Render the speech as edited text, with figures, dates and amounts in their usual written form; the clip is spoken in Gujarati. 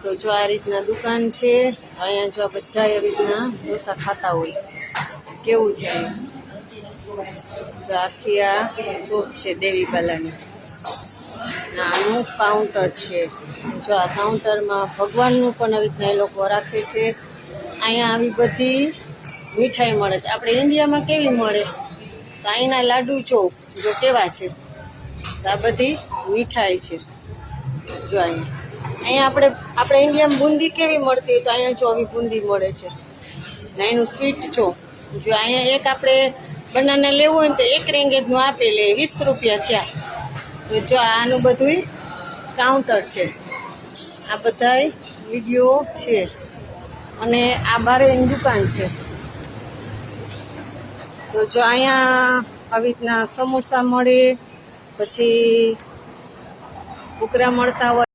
તો જો આ રીતના દુકાન છે, અહીંયા જો બધા એ રીતના ઢોસા ખાતા હોય કેવું છે અહીંયા જો આખી આ શોપ છે દેવી બાલાની. આનું કાઉન્ટર છે, જો આ કાઉન્ટરમાં ભગવાનનું પણ આવી રીતના એ લોકો રાખે છે. અહીંયા આવી બધી મીઠાઈ મળે છે. આપણે ઇન્ડિયામાં કેવી મળે તો અહીંના લાડુ ચોક જો કેવા છે, આ બધી મીઠાઈ છે. જો અહીંયા આપણે ઇન્ડિયામાં બુંદી કેવી મળતી હોય તો અહીંયા જો આવી બુંદી મળે છે ને એનું સ્વીટ છો. જો અહીંયા એક આપણે બનાના લેવું હોય ને તો 1 રેંગેજનું આપે લે 20 રૂપિયા થયા. તો જો આનું બધું કાઉન્ટર છે, આ બધા વિડીયો છે અને આ બારે એની દુકાન છે. તો જો અહીંયા આવી રીતના સમોસા મળે, પછી ઘૂઘરા મળતા હોય.